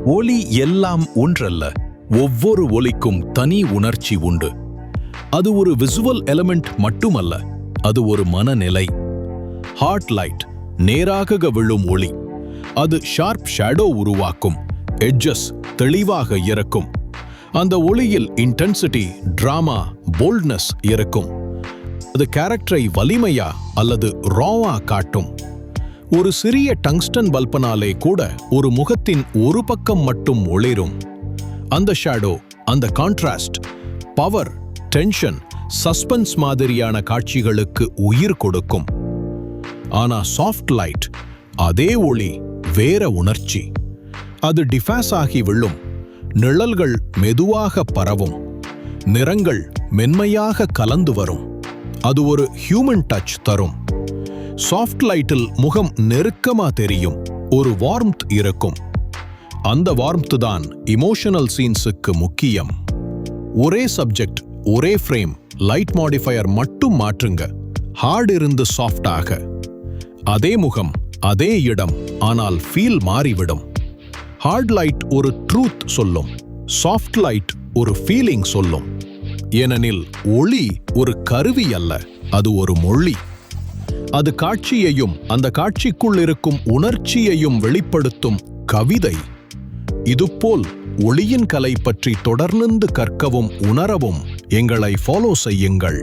ஒலி எல்லாம் ஒன்றல்ல. ஒவ்வொரு ஒலிக்கும் தனி உணர்ச்சி உண்டு. அது ஒரு விசுவல் எலிமெண்ட் மட்டுமல்ல, அது ஒரு மனநிலை. ஹார்ட் லைட் நேராக விழும் ஒளி. அது ஷார்ப் ஷேடோ உருவாக்கும். எட்ஜஸ் தெளிவாக இருக்கும். அந்த ஒளியில் இன்டென்சிட்டி, டிராமா, போல்ட்னஸ் இருக்கும். அது கேரக்டரை வலிமையா அல்லது ராவா காட்டும். ஒரு சிறிய டங்ஸ்டன் பல்பனாலே கூட ஒரு முகத்தின் ஒரு பக்கம் மட்டும் ஒளிரும். அந்த ஷேடோ, அந்த கான்ட்ராஸ்ட், பவர், டென்ஷன், சஸ்பென்ஸ் மாதிரியான காட்சிகளுக்கு உயிர் கொடுக்கும். ஆனா சாஃப்ட் லைட், அதே ஒளி வேற உணர்ச்சி. அது டிஃபாஸ் ஆகி விழும். நிழல்கள் மெதுவாக பரவும். நிறங்கள் மென்மையாக கலந்து வரும். அது ஒரு ஹியூமன் டச் தரும். சாஃப்ட் லைட்டில் முகம் நெருக்கமா தெரியும். ஒரு வார்ம்த் இருக்கும். அந்த வார்ம்த் தான் இமோஷனல் சீன்ஸுக்கு முக்கியம். ஒரே சப்ஜெக்ட், ஒரே ஃப்ரேம், லைட் மாடிஃபயர் மட்டும் மாற்றுங்க. ஹார்ட் இருந்து சாஃப்டாக. அதே முகம், அதே இடம், ஆனால் ஃபீல் மாறிவிடும். ஹார்ட் லைட் ஒரு ட்ரூத் சொல்லும். சாஃப்ட் லைட் ஒரு ஃபீலிங் சொல்லும். ஏனெனில் ஒளி ஒரு கருவி அல்ல, அது ஒரு மொழி. அது காட்சியையும் அந்த காட்சிக்குள் இருக்கும் உணர்ச்சியையும் வெளிப்படுத்தும் கவிதை. இதுபோல் ஒளியின் கலை பற்றி தொடர்ந்து கற்கவும் உணரவும் எங்களை ஃபாலோ செய்யுங்கள்.